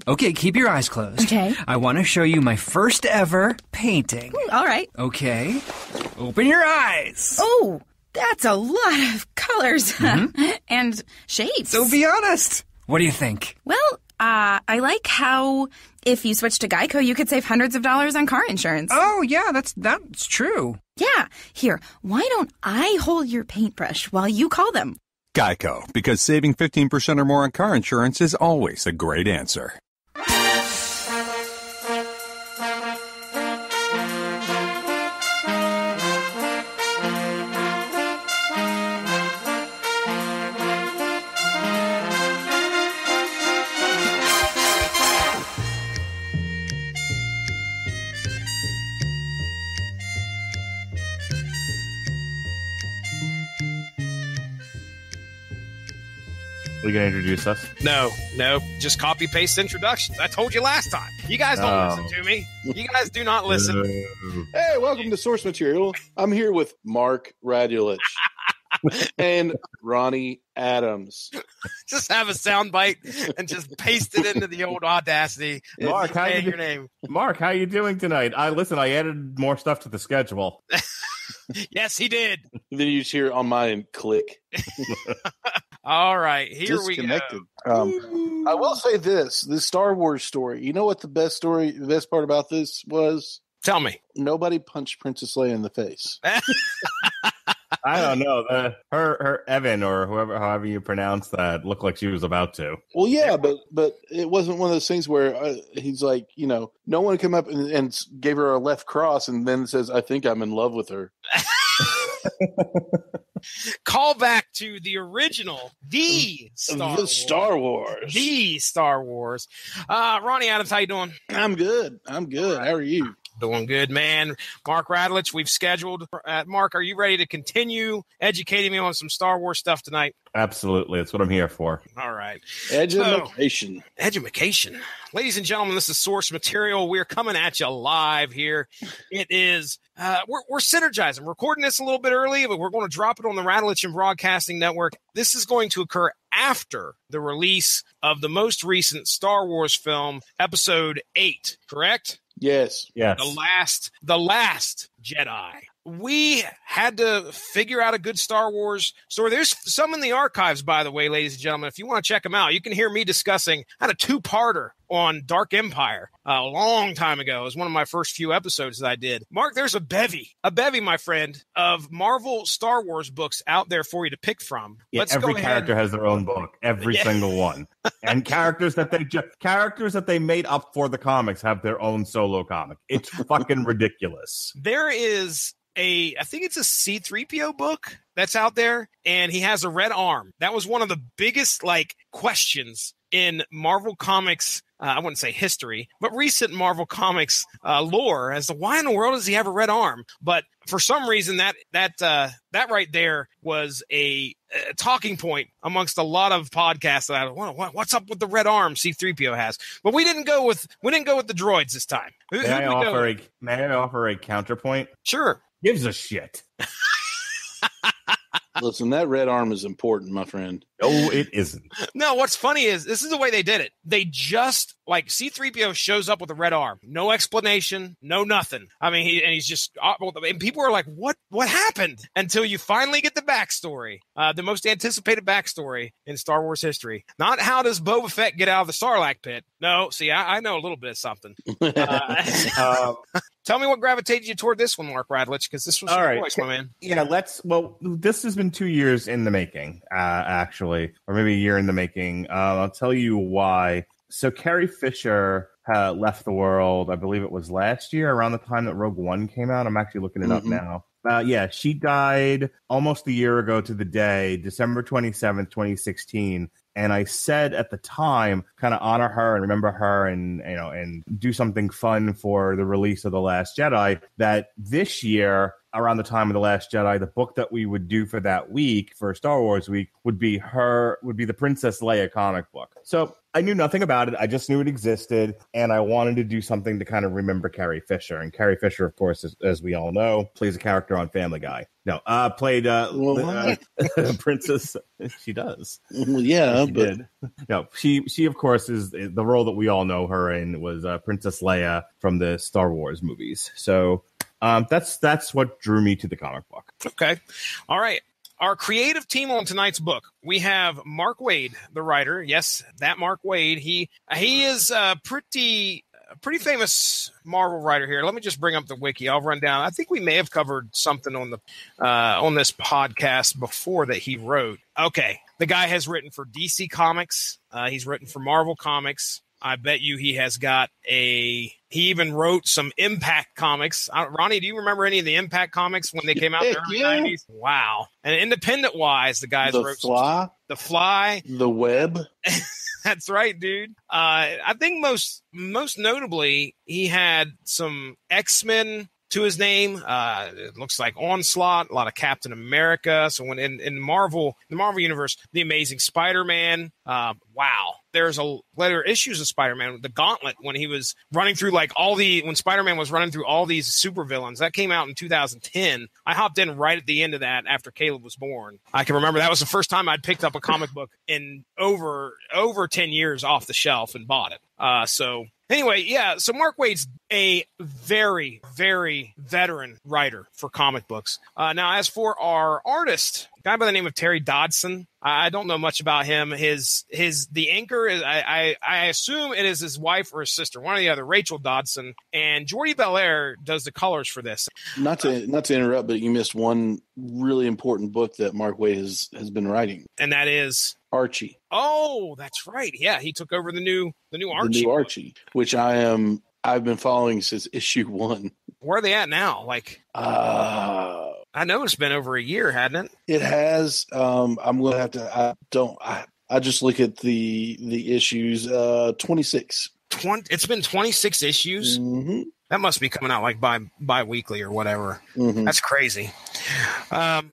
Okay, keep your eyes closed. Okay. I want to show you my first ever painting. All right. Okay. Open your eyes. Oh, that's a lot of colors and shapes. So be honest. What do you think? Well, I like how if you switch to Geico, you could save hundreds of dollars on car insurance. Oh, yeah, that's true. Yeah. Here, why don't I hold your paintbrush while you call them? Geico, because saving 15% or more on car insurance is always a great answer. Are you going to introduce us? No, just copy-paste introductions. I told you last time. You guys don't listen to me. You guys do not listen. Hey, welcome to Source Material. I'm here with Mark Radulich and Ronnie Adams. Just have a soundbite and just paste it into the old Audacity. Mark, how you your name? Mark, how you doing tonight? I added more stuff to the schedule. Yes, he did. Then you just hear on mine click. All right, here we go. I will say this Star Wars story. You know what the best part about this was? Tell me. Nobody punched Princess Leia in the face. I don't know. Her Evan or however you pronounce that looked like she was about to. Well, yeah, but it wasn't one of those things where he's like, no one come up and gave her a left cross and then says, I think I'm in love with her. Call back to the original, the Star Wars. Ronnie Adams, how you doing? I'm good. How are you? Doing good, man. Mark Radulich, we've scheduled. Mark, are you ready to continue educating me on some Star Wars stuff tonight? Absolutely. That's what I'm here for. All right. Education. Ladies and gentlemen, this is Source Material. We're coming at you live here. It is, we're synergizing, recording this a little bit early, but we're going to drop it on the Radulich and Broadcasting Network. This is going to occur after the release of the most recent Star Wars film, Episode 8, correct? Yes. The Last Jedi. We had to figure out a good Star Wars story. There's some in the archives, by the way, ladies and gentlemen. If you want to check them out, you can hear me discussing. I had a two-parter on Dark Empire a long time ago. It was one of my first few episodes that I did. Mark, there's a bevy, my friend, of Marvel Star Wars books out there for you to pick from. Yeah, every character has their own book, every single one. And characters that they made up for the comics have their own solo comic. It's fucking ridiculous. There is I think it's a C-3PO book that's out there, and he has a red arm. That was one of the biggest questions in Marvel Comics, I wouldn't say history, but recent Marvel Comics lore as to why in the world does he have a red arm? But for some reason, that right there was a talking point amongst a lot of podcasts. What's up with the red arm C-3PO has? But we didn't go with the droids this time. May I offer a counterpoint? Sure. Gives a shit. Listen, that red arm is important, my friend. No, it isn't. No, what's funny is this is the way they did it. They just C-3PO shows up with a red arm, no explanation, no nothing. I mean, he's just, and people are like, what happened? Until you finally get the backstory, the most anticipated backstory in Star Wars history. Not how does Boba Fett get out of the Sarlacc pit? No, see, I know a little bit of something. Tell me what gravitated you toward this one, Mark Radulich, because this was your voice, my man. Yeah, this has been 2 years in the making, actually, or maybe a year in the making. I'll tell you why. So Carrie Fisher left the world, I believe it was last year, around the time that Rogue One came out. I'm actually looking it up now. She died almost a year ago to the day, December 27th, 2016. And I said at the time, kind of honor her and remember her and do something fun for the release of The Last Jedi, that this year around the time of The Last Jedi, the book that we would do for that week, for Star Wars week, would be the Princess Leia comic book. So I knew nothing about it. I just knew it existed, and I wanted to do something to kind of remember Carrie Fisher. And Carrie Fisher, of course, as we all know, plays a character on Family Guy. No, played Princess. She does. Well, yeah, she did. No, she of course is the role that we all know her in was Princess Leia from the Star Wars movies. So that's what drew me to the comic book. Okay, all right. Our creative team on tonight's book, we have Mark Waid, the writer. Yes, that Mark Waid. He is a pretty famous Marvel writer here. Let me just bring up the wiki. I'll run down. I think we may have covered something on this podcast before that he wrote. Okay, the guy has written for DC Comics. He's written for Marvel Comics. I bet you he has got he even wrote some Impact comics. Ronnie, do you remember any of the Impact comics when they came out in the early 90s? Wow. And independent-wise, the guys wrote The Fly. The Web. That's right, dude. I think most notably, he had some X-Men to his name. It looks like Onslaught, a lot of Captain America. So when in the Marvel universe, the Amazing Spider-Man. Wow. There's later issues of Spider-Man, the Gauntlet, when he was running through when Spider-Man was running through all these supervillains. That came out in 2010. I hopped in right at the end of that after Caleb was born. I can remember that was the first time I'd picked up a comic book in over 10 years off the shelf and bought it. So anyway, yeah, so Mark Waid's a very, very veteran writer for comic books. Now, as for our artist, a guy by the name of Terry Dodson, I don't know much about him. The anchor is I assume it is his wife or his sister, one or the other, Rachel Dodson, and Jordi Belair does the colors for this. Not to interrupt, but you missed one really important book that Mark Waid has been writing, and that is Archie. Oh, that's right. Yeah, he took over the new Archie. The new Archie, which I've been following since issue 1. Where are they at now? I know it's been over a year, hasn't it? It has. I'm going to have to. I just look at the issues. 26. It's been 26 issues. Mm-hmm. That must be coming out bi-weekly or whatever. Mm-hmm. That's crazy.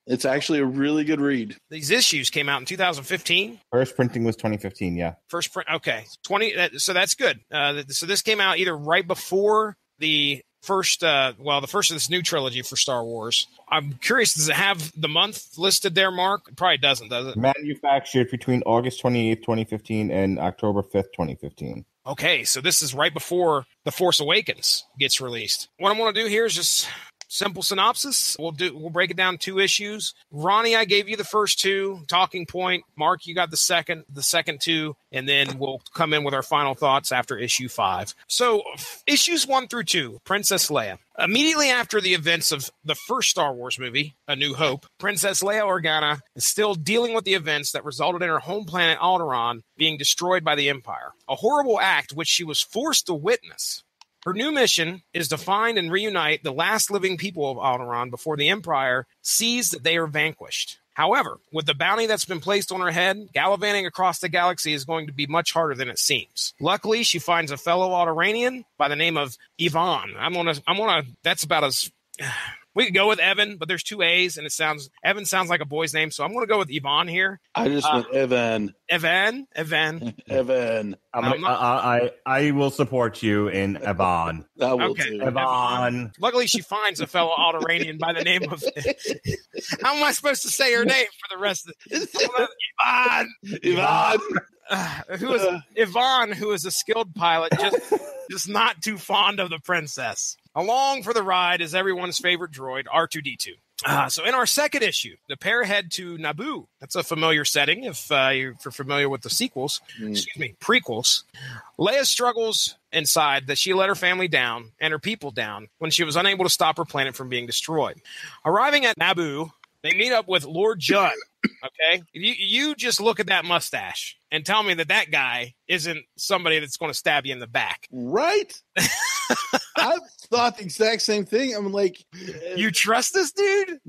It's actually a really good read. These issues came out in 2015. First printing was 2015. Yeah. First print. Okay. 20. So that's good. So this came out either right before the first of this new trilogy for Star Wars. I'm curious, does it have the month listed there, Mark? It probably doesn't, does it? Manufactured between August 28th, 2015 and October 5th, 2015. Okay, so this is right before The Force Awakens gets released. What I want to do here is just simple synopsis. We'll break it down 2 issues. Ronnie, I gave you the first 2, talking point. Mark, you got the second 2, and then we'll come in with our final thoughts after issue 5. So issues 1 through 2, Princess Leia. Immediately after the events of the first Star Wars movie, A New Hope, Princess Leia Organa is still dealing with the events that resulted in her home planet Alderaan being destroyed by the Empire, a horrible act which she was forced to witness. Her new mission is to find and reunite the last living people of Alderaan before the Empire sees that they are vanquished. However, with the bounty that's been placed on her head, gallivanting across the galaxy is going to be much harder than it seems. Luckily, she finds a fellow Alderanian by the name of Yvonne. That's about as... We could go with Evan, but there's 2 A's, and Evan sounds like a boy's name, so I'm going to go with Yvonne here. I just went Evan. Evan. I will support you in Evan. I will too. Evan. Luckily, she finds a fellow Alderanian by the name of... How am I supposed to say her name for the rest of the... Yvonne. Yvonne, who is a skilled pilot, just not too fond of the princess. Along for the ride is everyone's favorite droid, R2-D2. So in our second issue, the pair head to Naboo. That's a familiar setting if you're familiar with the prequels. Leia struggles inside that she let her family down and her people down when she was unable to stop her planet from being destroyed. Arriving at Naboo, they meet up with Lord Judd. Okay? You just look at that mustache and tell me that guy isn't somebody that's going to stab you in the back. Right? I thought the exact same thing. I'm like... You trust this dude?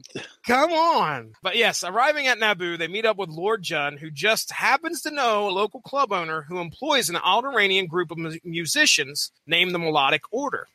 Come on. But yes, arriving at Naboo, they meet up with Lord Judd, who just happens to know a local club owner who employs an Alderanian group of musicians named the Melodic Order.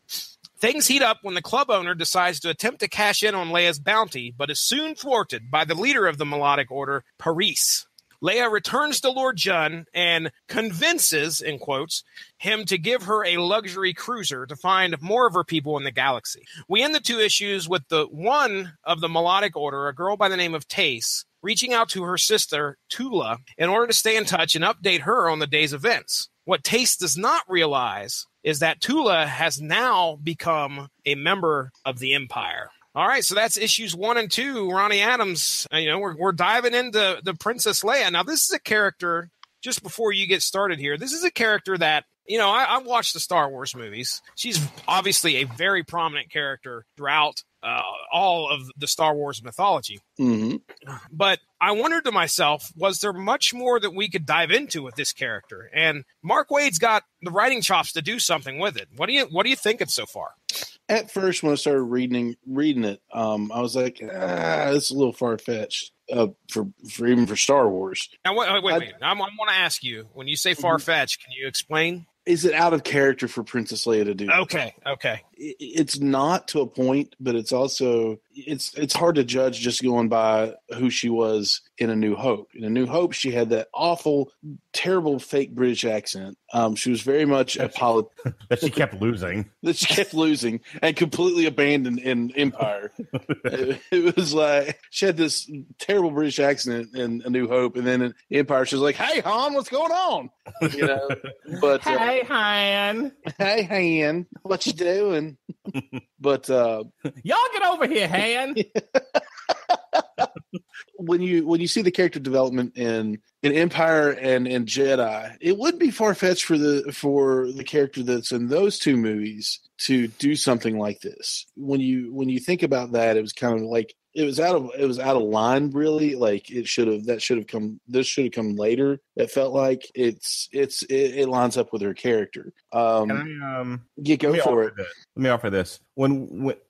Things heat up when the club owner decides to attempt to cash in on Leia's bounty, but is soon thwarted by the leader of the Melodic Order, Paris. Leia returns to Lord Jun and convinces, in quotes, him to give her a luxury cruiser to find more of her people in the galaxy. We end the 2 issues with the one of the Melodic Order, a girl by the name of Tace, reaching out to her sister, Tula, in order to stay in touch and update her on the day's events. What Tace does not realize is that Tula has now become a member of the Empire. All right, so that's issues 1 and 2. Ronnie Adams, we're diving into the Princess Leia. Now, this is a character, just before you get started here, this is a character that, I watched the Star Wars movies. She's obviously a very prominent character throughout all of the Star Wars mythology. Mm-hmm. But I wondered to myself, was there much more that we could dive into with this character? And Mark Waid's got the writing chops to do something with it. What are you thinking so far? At first, when I started reading it, I was like, this is a little far-fetched for Star Wars. Now, wait. I want to ask you, when you say far-fetched, can you explain? Is it out of character for Princess Leia to do? Okay. It's not to a point, but it's also it's hard to judge just going by who she was in A New Hope. In A New Hope, she had that awful, terrible fake British accent. She was very much that she kept losing. That she kept losing and completely abandoned in Empire. It was like she had this terrible British accent in A New Hope, and then in Empire, she was like, "Hey, Han, what's going on?" But hey, Han. Hey, Han, what you doing? But y'all get over here, Han. When you see the character development in Empire and in Jedi, it wouldn't be far fetched for the character that's in those 2 movies to do something like this. When you think about that, it was kind of like it was out of line, really. Like this should have come later. It felt like it lines up with her character. Go for it. Let me offer this.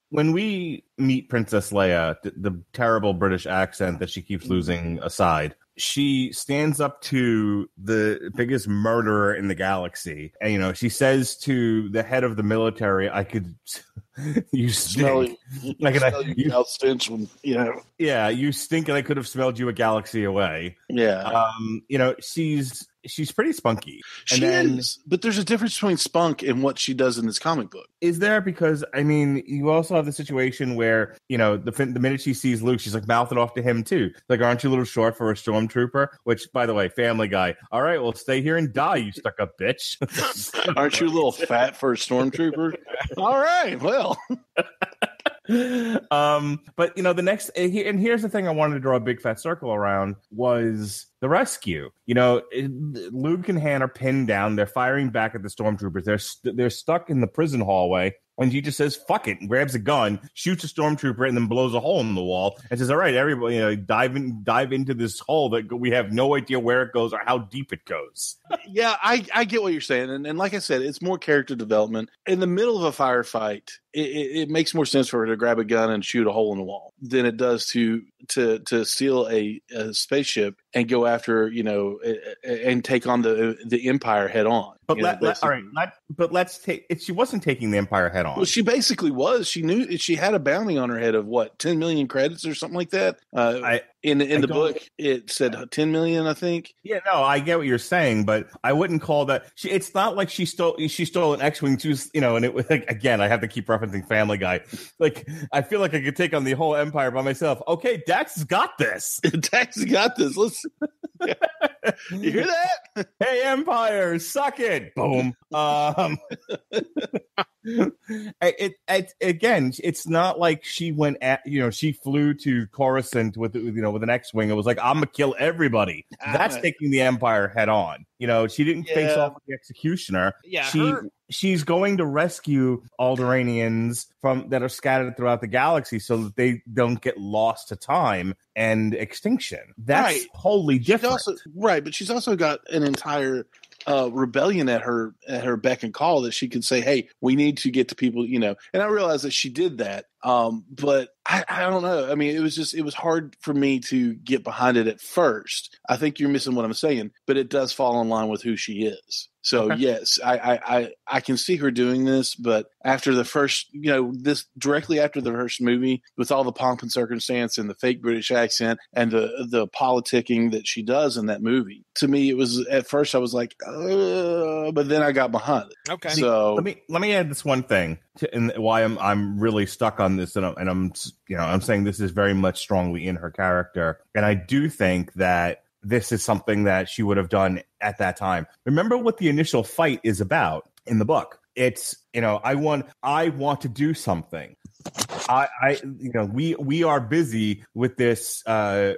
When we meet Princess Leia, the terrible British accent that she keeps losing aside, she stands up to the biggest murderer in the galaxy. And, she says to the head of the military, I could, you stink. You stench when, Yeah, you stink and I could have smelled you a galaxy away. Yeah. She's pretty spunky. She is, but there's a difference between spunk and what she does in this comic book. Is there? Because, you also have the situation where, the minute she sees Luke, she's like mouthing off to him too. Like, aren't you a little short for a stormtrooper? Which, by the way, Family Guy. All right, well, stay here and die, you stuck-up bitch. Aren't you a little fat for a stormtrooper? All right, well... But the next, and here's the thing I wanted to draw a big fat circle around was the rescue. Luke and Han are pinned down. They're firing back at the stormtroopers. They're stuck in the prison hallway. And he just says, fuck it, and grabs a gun, shoots a stormtrooper, and then blows a hole in the wall, and says, all right, everybody, dive into this hole that we have no idea where it goes or how deep it goes. Yeah, I get what you're saying. And like I said, it's more character development. In the middle of a firefight, it makes more sense for her to grab a gun and shoot a hole in the wall than it does to steal a spaceship and go after, and take on the Empire head on. But let's take it. She wasn't taking the Empire head on. Well, she basically was. She knew she had a bounty on her head of 10 million credits or something like that. In the book, it said 10 million, I think. Yeah, no, I get what you're saying, but I wouldn't call that. It's not like she stole an X-wing. She was, and it was like, again, I have to keep referencing Family Guy. Like, I feel like I could take on the whole Empire by myself. Okay, Dax has got this. Dax has got this. Listen. You hear that? Hey, Empire, suck it! Boom. Again, it's not like she went at she flew to Coruscant with an X-wing. It was like, I'm gonna kill everybody. That's taking the Empire head on. She didn't face off with the Executioner. Yeah, she's going to rescue Alderanians that are scattered throughout the galaxy so that they don't get lost to time and extinction. That's wholly different. But she's also got an entire rebellion at her beck and call that she could say, hey, we need to get to people, And I realize that she did that. But I don't know. I mean, it was hard for me to get behind it at first. I think you're missing what I'm saying, but it does fall in line with who she is. So yes, I can see her doing this, but after the first, this directly after the first movie, with all the pomp and circumstance and the fake British accent and the politicking that she does in that movie, to me, it was at first I was like, but then I got behind it. Okay. So let me add this one thing, and why I'm really stuck on this, and I'm saying this is very much strongly in her character, and I do think that this is something that she would have done at that time. Remember what the initial fight is about in the book. It's, I want to do something. We are busy with this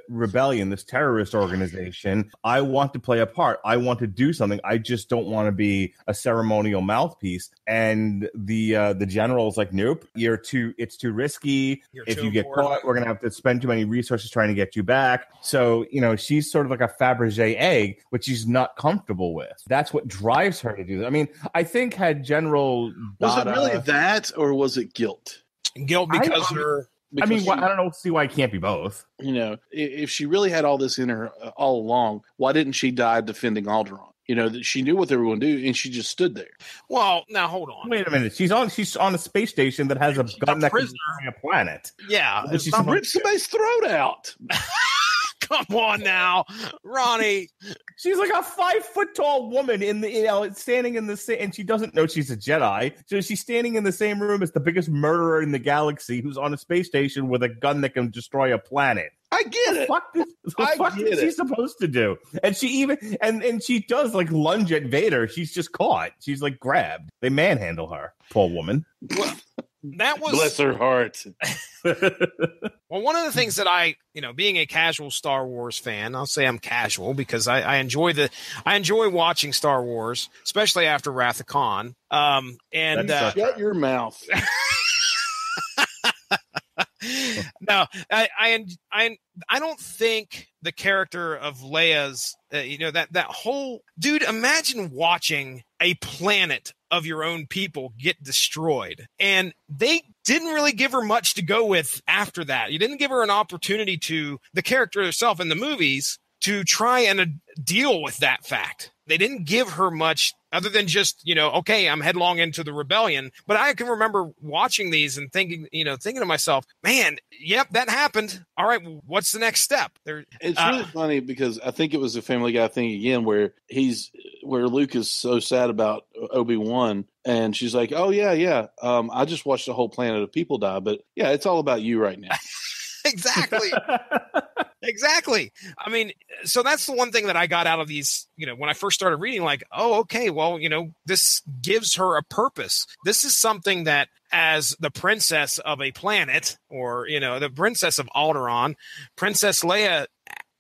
rebellion, this terrorist organization. I want to play a part. I want to do something. I just don't want to be a ceremonial mouthpiece. And the general's like, nope, it's too risky. If you get caught, we're going to have to spend too many resources trying to get you back. So, she's sort of like a Fabergé egg, which she's not comfortable with. That's what drives her to do that. I mean, I think had General was it really that, or was it guilt? Guilt because I don't know. See why it can't be both. If she really had all this in her all along, why didn't she die defending Alderaan? That she knew what they were going to do, and she just stood there. Well, now hold on. Wait a minute. She's on a space station that has a gun that can destroy a planet. Yeah, rip somebody's throat out. Come on now, Ronnie. She's like a 5-foot-tall woman standing in the same, and she doesn't know she's a Jedi. So she's standing in the same room as the biggest murderer in the galaxy, who's on a space station with a gun that can destroy a planet. I get it. What is she supposed to do? And she even and she does like lunge at Vader. She's just caught. She's like grabbed. They manhandle her. Poor woman. Well, that was bless her heart. Well, one of the things that I, being a casual Star Wars fan, I'll say I'm casual because I enjoy watching Star Wars, especially after Wrath of Khan. Shut your mouth. No, I don't think the character of Leia's, that whole dude. Imagine watching a planet of your own people get destroyed, and they didn't really give her much to go with after that. You didn't give her an opportunity to the character herself in the movies to try and deal with that fact. They didn't give her much other than just, okay, I'm headlong into the rebellion. But I can remember watching these and thinking to myself, man, yep, that happened. All right, what's the next step? It's really funny because I think it was a Family Guy thing again where Luke is so sad about Obi-Wan and she's like, oh, yeah. I just watched a whole planet of people die. But yeah, it's all about you right now. Exactly. Exactly. I mean, so that's the one thing that I got out of these, when I first started reading, like, oh, okay, well, this gives her a purpose. This is something that as the princess of a planet or, the princess of Alderaan, Princess Leia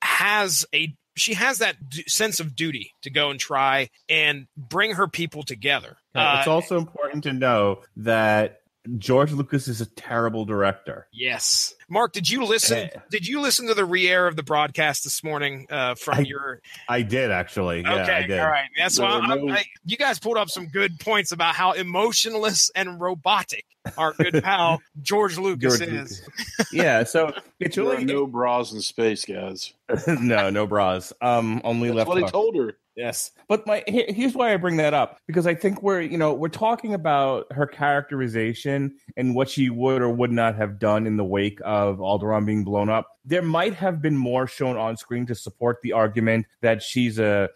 has that sense of duty to go and try and bring her people together. It's also important to know that George Lucas is a terrible director. Yes. Mark, did you listen? Did you listen to the re-air of the broadcast this morning from your? I did actually. Yeah, okay, I did. All right. That's why you guys pulled up some good points about how emotionless and robotic our good pal George Lucas is. Yeah, so it's really no bras in space, guys. no bras. Only That's left. what he told her. Yes, but here's why I bring that up, because I think we're talking about her characterization and what she would or would not have done in the wake of Alderaan being blown up. There might have been more shown on screen to support the argument that she's a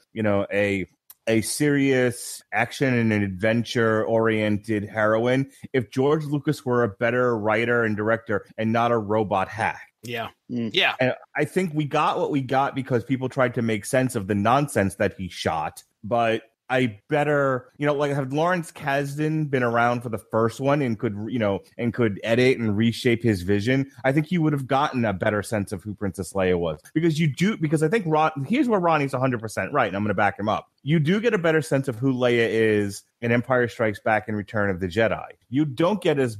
serious action and an adventure oriented heroine if George Lucas were a better writer and director and not a robot hack. Yeah. Yeah. And I think we got what we got because people tried to make sense of the nonsense that he shot. But I better, have Lawrence Kasdan been around for the first one and could edit and reshape his vision, I think he would have gotten a better sense of who Princess Leia was. Because I think here's where Ronnie's 100% right, and I'm going to back him up. You do get a better sense of who Leia is in Empire Strikes Back and Return of the Jedi. You don't get as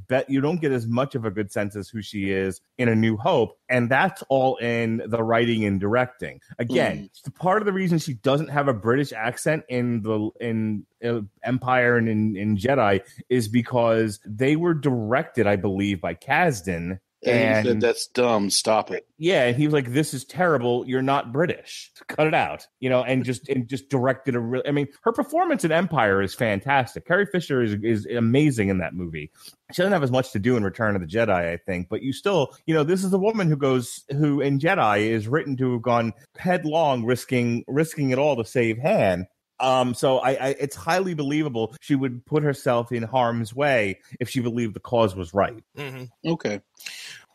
much of a good sense as who she is in A New Hope, and that's all in the writing and directing. Again, part of the reason she doesn't have a British accent in Empire and in Jedi is because they were directed, I believe, by Kasdan And he said, "That's dumb. Stop it." Yeah, and he was like, "This is terrible. You're not British. Cut it out." And just directed a real. I mean, her performance in Empire is fantastic. Carrie Fisher is amazing in that movie. She doesn't have as much to do in Return of the Jedi, I think, but you still, this is a woman who in Jedi is written to have gone headlong, risking it all to save Han. So it's highly believable she would put herself in harm's way if she believed the cause was right. Mm-hmm. Okay.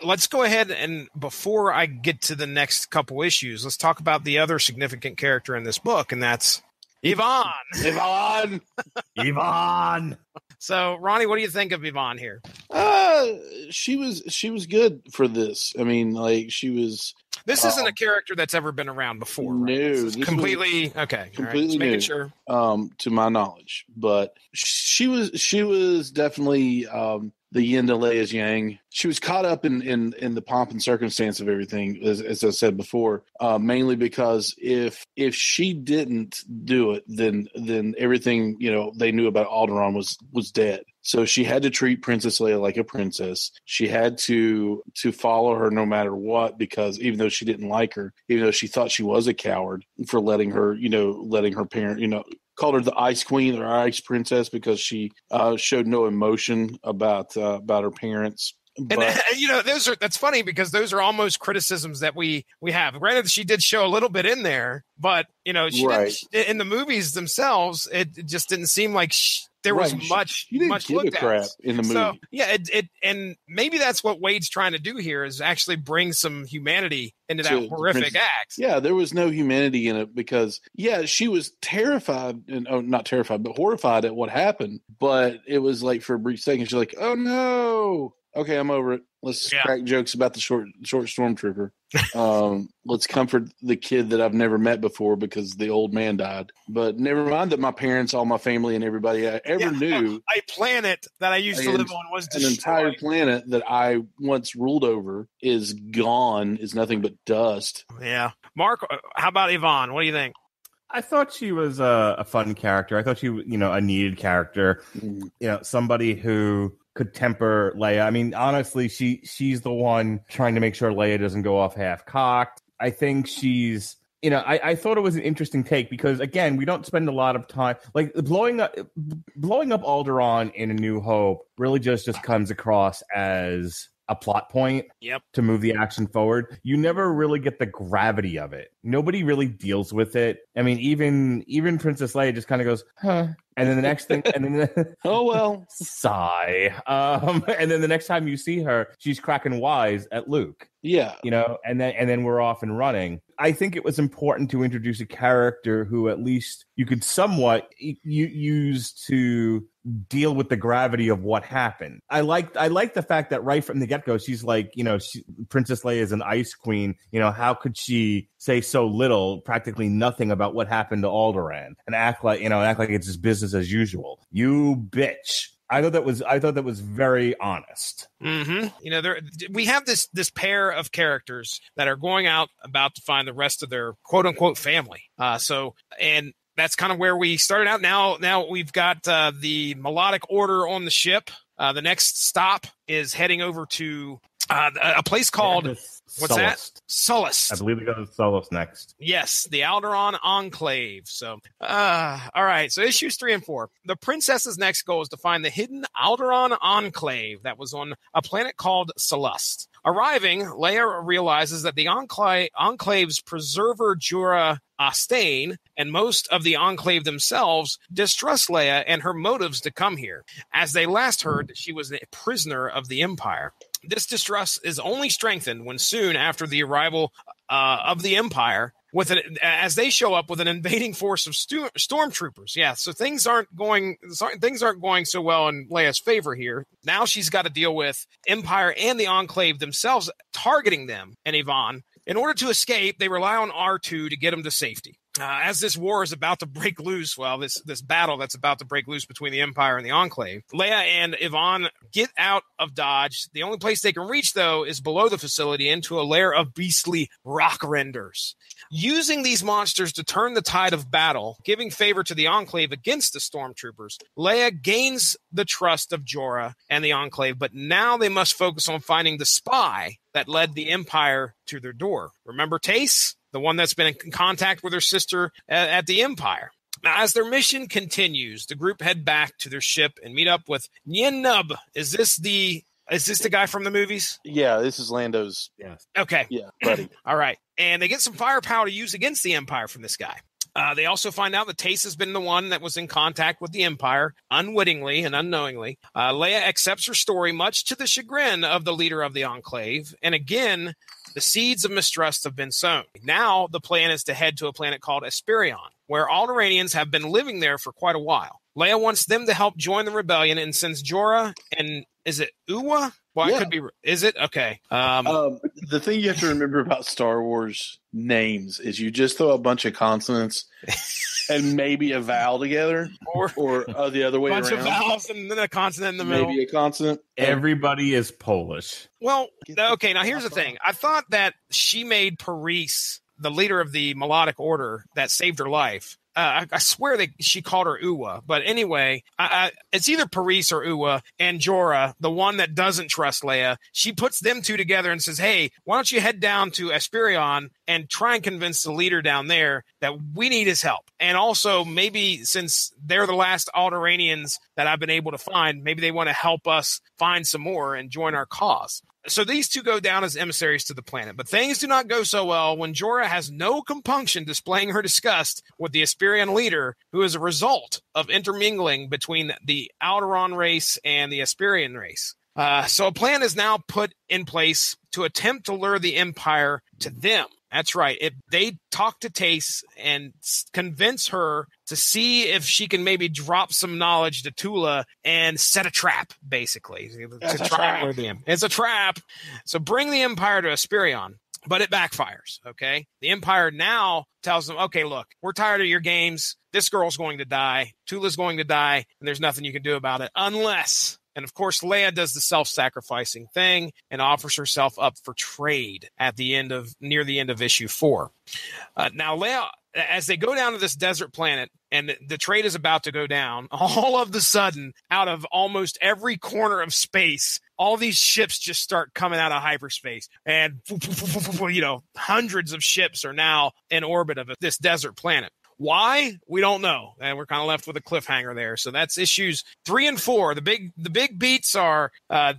Let's go ahead and before I get to the next couple issues, let's talk about the other significant character in this book, and that's Yvonne. Yvonne. So, Ronnie, what do you think of Yvonne here? She was good for this. I mean, like she was. This isn't a character that's ever been around before. Right? No, this completely okay. Completely right, new. Sure. To my knowledge, but she was definitely the yin to Leia's yang. She was caught up in the pomp and circumstance of everything, as I said before, mainly because if she didn't do it, then everything they knew about Alderaan was dead. So she had to treat Princess Leia like a princess. She had to follow her no matter what, because even though she didn't like her, even though she thought she was a coward for letting her parent, called her the Ice Queen or Ice Princess because she showed no emotion about her parents. And that's funny because those are almost criticisms that we have. Granted, she did show a little bit in there, but she right. didn't, in the movies themselves, it just didn't seem like there was much give a crap in the movie. So yeah, and maybe that's what Wade's trying to do here is actually bring some humanity into that horrific act. Yeah, there was no humanity in it because she was terrified not terrified, but horrified at what happened. But it was like for a brief second, she's like, "Oh no." Okay, I'm over it. Let's crack jokes about the short stormtrooper. Let's comfort the kid that I've never met before because the old man died. But never mind that my parents, all my family, and everybody I ever knew. A planet that I used to live on was destroyed. An entire planet that I once ruled over is gone, is nothing but dust. Yeah. Mark, how about Yvonne? What do you think? I thought she was a fun character. I thought she, a needed character. Somebody who could temper Leia. I mean, honestly, she's the one trying to make sure Leia doesn't go off half-cocked. I think she's, I thought it was an interesting take because, again, we don't spend a lot of time, like, blowing up Alderaan in A New Hope really just comes across as a plot point to move the action forward. You never really get the gravity of it. Nobody really deals with it. I mean, even Princess Leia just kind of goes, huh. And then the next thing, and then oh well, sigh. And then the next time you see her, she's cracking wise at Luke. Yeah, and then we're off and running. I think it was important to introduce a character who at least you could somewhat use to deal with the gravity of what happened. I like the fact that right from the get-go, she's like, Princess Leia is an ice queen. How could she say so little, practically nothing about what happened to Alderaan and act like it's just business as usual? You bitch. I thought that was very honest. Mm-hmm. We have this pair of characters that are going out about to find the rest of their quote unquote family. And that's kind of where we started out. Now we've got the melodic order on the ship. The next stop is heading over to a place called what's Sullust. that? Sullust. I believe we go to Sullust next. Yes, the Alderaan Enclave. So, all right. So issues 3 and 4. The princess's next goal is to find the hidden Alderaan Enclave that was on a planet called Sullust. Arriving, Leia realizes that the Enclave's preserver Jura Astain and most of the Enclave themselves distrust Leia and her motives to come here. As they last heard, she was a prisoner of the Empire. This distrust is only strengthened when soon after the arrival of the Empire, as they show up with an invading force of stormtroopers. Yeah, so things aren't going so well in Leia's favor here. Now she's got to deal with Empire and the Enclave themselves targeting them and Yvonne. In order to escape, they rely on R2 to get them to safety. as this war is about to break loose, this battle that's about to break loose between the Empire and the Enclave, Leia and Yvonne get out of Dodge. The only place they can reach, though, is below the facility into a lair of beastly rock renders. Using these monsters to turn the tide of battle, giving favor to the Enclave against the stormtroopers, Leia gains the trust of Jorah and the Enclave, but now they must focus on finding the spy that led the Empire to their door. Remember Tace? The one that's been in contact with her sister at the Empire. Now, as their mission continues, the group head back to their ship and meet up with Nien Nunb. Is this the guy from the movies? Yeah, this is Lando's. Yes. Okay. Yeah, buddy. All right. And they get some firepower to use against the Empire from this guy. They also find out that Tace has been the one that was in contact with the Empire, unwittingly and unknowingly. Leia accepts her story, much to the chagrin of the leader of the Enclave. And again, the seeds of mistrust have been sown. Now the plan is to head to a planet called Esperion, where Alderaanians have been living there for quite a while. Leia wants them to help join the rebellion and sends Jorah and is it Uwa? Well, Yeah. I could be. Is it? Okay. The thing you have to remember about Star Wars names is you just throw a bunch of consonants and maybe a vowel together, or the other way bunch around. of vowels and then a consonant in the middle. Maybe a consonant. Everybody is Polish. Well, okay, now here's the thing. I thought that she made Paris the leader of the melodic order that saved her life. I swear that she called her Uwa. But anyway, it's either Paris or Uwa, and Jorah, the one that doesn't trust Leia, she puts them two together and says, hey, why don't you head down to Esperion and try and convince the leader down there that we need his help. And also, maybe since they're the last Alderaanians that I've been able to find, maybe they want to help us find some more and join our cause. So these two go down as emissaries to the planet, but things do not go so well when Jorah has no compunction displaying her disgust with the Esperion leader, who is a result of intermingling between the Alderaan race and the Esperion race. So a plan is now put in place to attempt to lure the Empire to them. That's right. They talk to Tace and convince her to see if she can maybe drop some knowledge to Tula and set a trap, basically. It's a trap. So bring the Empire to Esperion. But it backfires, okay? The Empire now tells them, okay, look, we're tired of your games. This girl's going to die. Tula's going to die, and there's nothing you can do about it unless... And of course, Leia does the self-sacrificing thing and offers herself up for trade near the end of issue 4. Now, Leia, as they go down to this desert planet and the trade is about to go down, all of the sudden, out of almost every corner of space, all these ships just start coming out of hyperspace. And, hundreds of ships are now in orbit of this desert planet. Why? We don't know. And we're kind of left with a cliffhanger there. So that's issues 3 and 4. The big beats are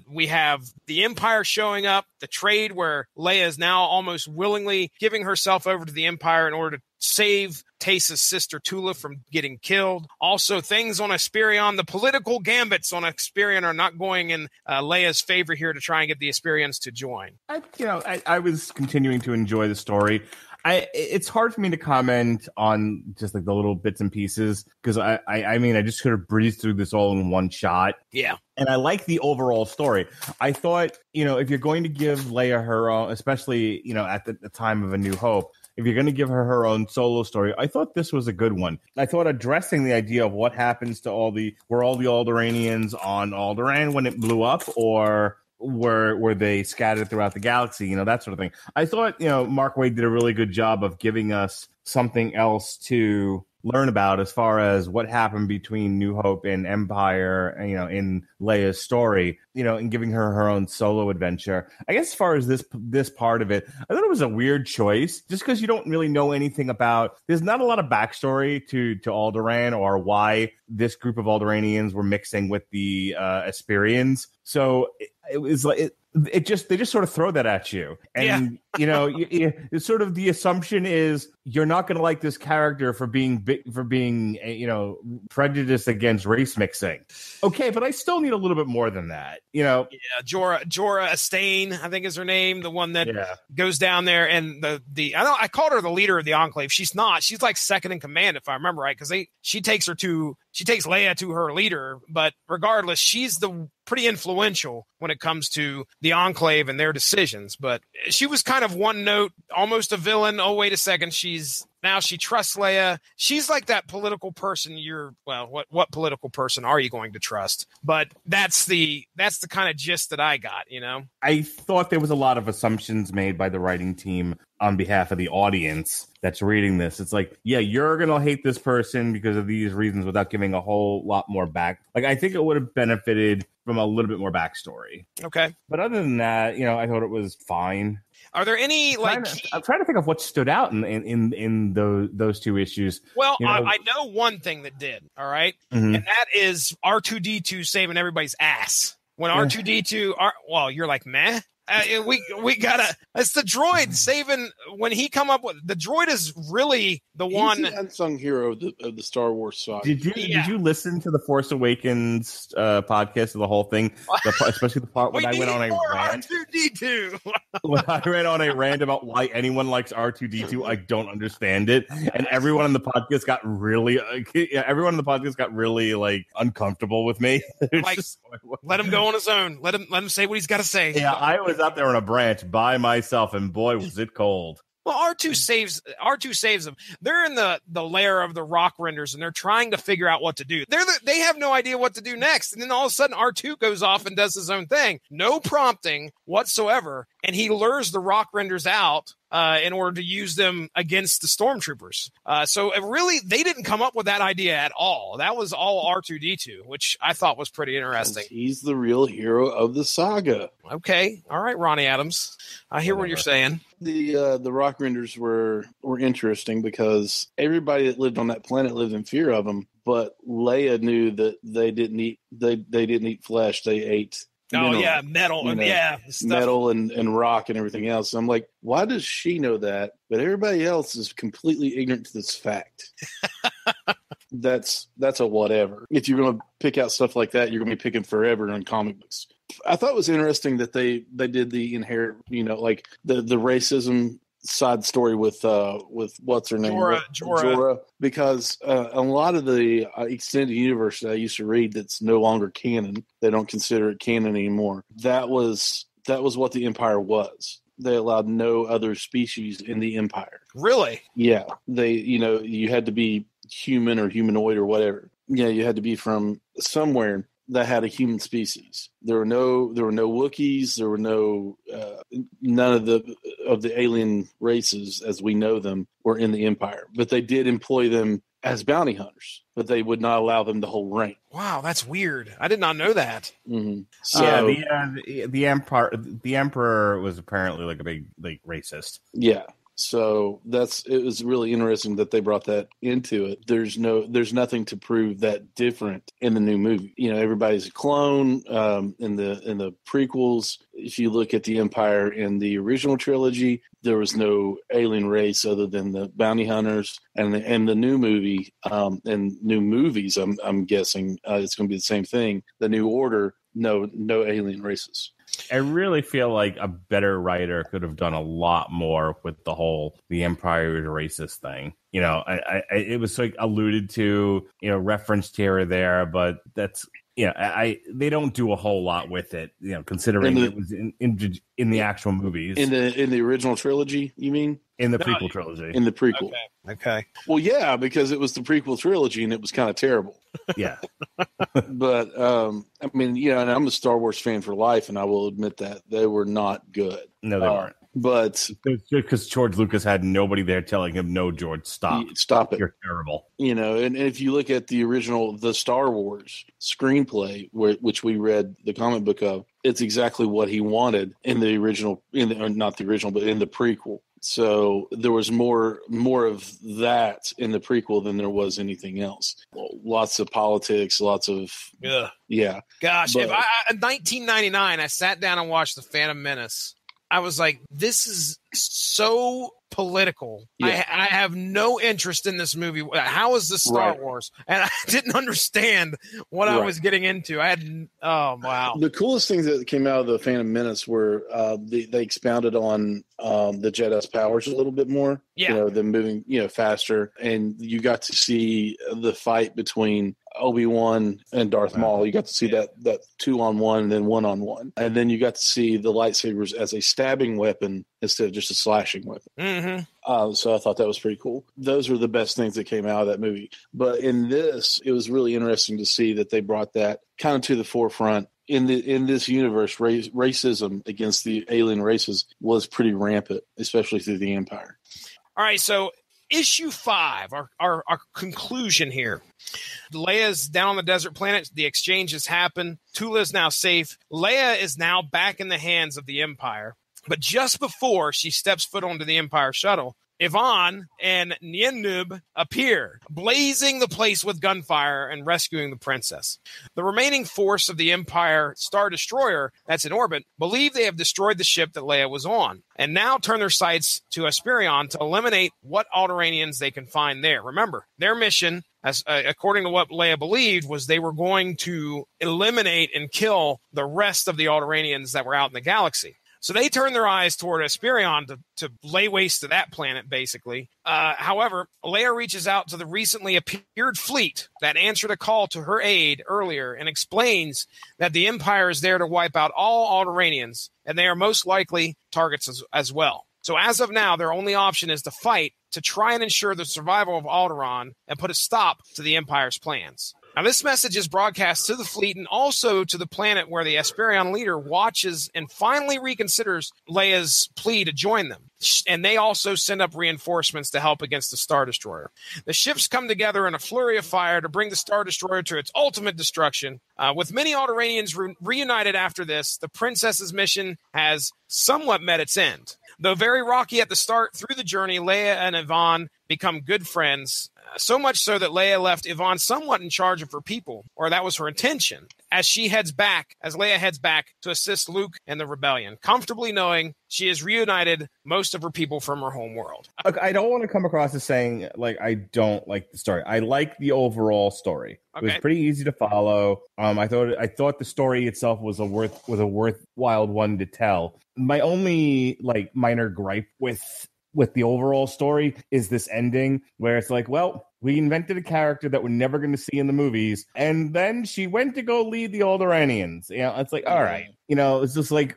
we have the Empire showing up, the trade where Leia is now almost willingly giving herself over to the Empire in order to save Tace's sister Tula from getting killed. Also, things on Esperion, the political gambits on Esperion are not going in Leia's favor here to try and get the Esperions to join. I was continuing to enjoy the story. It's hard for me to comment on just like the little bits and pieces because I mean I just could have breezed through this all in one shot. Yeah. And I like the overall story. I thought, if you're going to give Leia her own, especially, at the time of A New Hope, if you're going to give her own solo story, I thought this was a good one. I thought addressing the idea of what happens to all the Alderaanians on Alderaan when it blew up, or were they scattered throughout the galaxy, that sort of thing. I thought, Mark Waid did a really good job of giving us something else to learn about as far as what happened between New Hope and Empire, in Leia's story, and giving her own solo adventure. I guess as far as this part of it, I thought it was a weird choice just because you don't really know anything about, there's not a lot of backstory to Alderaan or why this group of Alderaanians were mixing with the Esperions. So it was like, they just sort of throw that at you. And, it's sort of the assumption is you're not going to like this character for being prejudiced against race mixing. Okay, but I still need a little bit more than that, Yeah, Jorah Astane, I think is her name, the one that goes down there, and I called her the leader of the Enclave. She's not. She's like second in command, if I remember right, because she takes Leia to her leader, but regardless, she's pretty influential when it comes to the Enclave and their decisions. But she was kind of one note, almost a villain. Oh, wait a second, she's Now she trusts Leia. She's like that political person. What political person are you going to trust? But that's the kind of gist that I got, you know? I thought there was a lot of assumptions made by the writing team on behalf of the audience that's reading this. It's like, yeah, you're going to hate this person because of these reasons without giving a whole lot more back. Like, I think it would have benefited from a little bit more backstory. Okay. But other than that, I thought it was fine. Are there any I'm trying to think of what stood out in those two issues. Well, I know one thing that did. All right, and that is R2D2 saving everybody's ass. When R2D2, you're like, meh. We gotta. It's the droid saving when he come up with the droid is really He's one the unsung hero of the Star Wars saga. Did you listen to the Force Awakens podcast of the whole thing, especially the part when I went on a rant? R2D2. When I went on a rant about why anyone likes R2D2, I don't understand it, and everyone in the podcast got really, like uncomfortable with me. Like, let him go on his own. Let him say what he's got to say. Yeah, I was out there on a branch by myself, and boy, was it cold. Well, R2 saves them. They're in the lair of the rock renders, and they're trying to figure out what to do. They have no idea what to do next, and then all of a sudden R2 goes off and does his own thing, no prompting whatsoever, and he lures the rock renders out in order to use them against the stormtroopers. So they didn't come up with that idea at all. That was all R2D2, which I thought was pretty interesting. He's the real hero of the saga. Okay, all right, Ronnie Adams, I hear what you're saying. The rock renders were interesting because everybody that lived on that planet lived in fear of them. But Leia knew that they didn't eat flesh; they ate. Metal metal and rock and everything else. So I'm like, why does she know that? But everybody else is completely ignorant to this fact. That's a whatever. If you're going to pick out stuff like that, you're going to be picking forever in comic books. I thought it was interesting that they did the inherent, like the racism side story with what's her name, Jorah, because a lot of the extended universe that I used to read that's no longer canon, they don't consider it canon anymore. That was what the Empire was. They allowed no other species in the Empire. Really? Yeah. They, you had to be human or humanoid or whatever. Yeah, you had to be from somewhere that had a human species. There were no Wookiees. There were none of the alien races as we know them were in the Empire. But they did employ them as bounty hunters, but they would not allow them to hold rank. Wow, that's weird. I did not know that. Mm-hmm. So the Emperor was apparently like a big racist. Yeah. So it was really interesting that they brought that into it. There's nothing to prove that different in the new movie. Everybody's a clone. In the prequels, if you look at the Empire in the original trilogy, there was no alien race other than the bounty hunters. And the new movie, and new movies, I'm guessing it's going to be the same thing. The New Order, no alien races. I really feel like a better writer could have done a lot more with the Empire is racist thing. It was like alluded to, referenced here or there, but that's, they don't do a whole lot with it, considering it was in the actual movies. In the original trilogy, you mean? In the prequel trilogy. In the prequel. Okay. Well, yeah, because it was the prequel trilogy and it was kind of terrible. Yeah. But, and I'm a Star Wars fan for life, and I will admit that they were not good. No, they weren't. But because George Lucas had nobody there telling him, "No, George, stop it. You're terrible." And if you look at the Star Wars screenplay, which we read the comic book of, it's exactly what he wanted in the original, not the original, but in the prequel. So there was more of that in the prequel than there was anything else. Lots of politics, lots of yeah. Gosh, in 1999, I sat down and watched The Phantom Menace. I was like, this is so political. Yeah. I have no interest in this movie. How is this Star Wars? And I didn't understand what I was getting into. Oh, wow. The coolest things that came out of The Phantom Menace were they expounded on the Jedi's powers a little bit more. Yeah. Them moving, faster. And you got to see the fight between Obi-Wan and Darth Maul. You got to see that 2-on-1 and then 1-on-1. And then you got to see the lightsabers as a stabbing weapon instead of just a slashing weapon. Mm-hmm. So I thought that was pretty cool. Those were the best things that came out of that movie. But in this, it was really interesting to see that they brought that kind of to the forefront. In this universe, racism against the alien races was pretty rampant, especially through the Empire. All right, so issue 5, our conclusion here. Leia's down on the desert planet. The exchange has happened. Tula is now safe. Leia is now back in the hands of the Empire. But just before she steps foot onto the Empire shuttle, Yvonne and Nienub appear, blazing the place with gunfire and rescuing the princess. The remaining force of the Empire Star Destroyer that's in orbit believe they have destroyed the ship that Leia was on, and now turn their sights to Asperion to eliminate what Alderaanians they can find there. Remember, their mission, as according to what Leia believed, was they were going to eliminate and kill the rest of the Alderaanians that were out in the galaxy. So they turn their eyes toward Asperion to lay waste to that planet, basically. However, Leia reaches out to the recently appeared fleet that answered a call to her aid earlier and explains that the Empire is there to wipe out all Alderaanians, and they are most likely targets as well. So as of now, their only option is to fight to try and ensure the survival of Alderaan and put a stop to the Empire's plans. Now, this message is broadcast to the fleet and also to the planet where the Asperion leader watches and finally reconsiders Leia's plea to join them. And they also send up reinforcements to help against the Star Destroyer. The ships come together in a flurry of fire to bring the Star Destroyer to its ultimate destruction. With many Alderaanians reunited after this, the princess's mission has somewhat met its end. Though very rocky at the start, through the journey, Leia and Yvonne become good friends. So much so that Leia left Yvonne somewhat in charge of her people, or that was her intention, as Leia heads back to assist Luke and the rebellion, comfortably knowing she has reunited most of her people from her home world. Look, I don't want to come across as saying, like, I don't like the story. I like the overall story. Okay. It was pretty easy to follow. I thought the story itself was a worthwhile one to tell. My only, like, minor gripe with the overall story is this ending where it's like, well, we invented a character that we're never going to see in the movies, and then she went to go lead the Alderaanians. You know, it's like, all right. You know, it's just like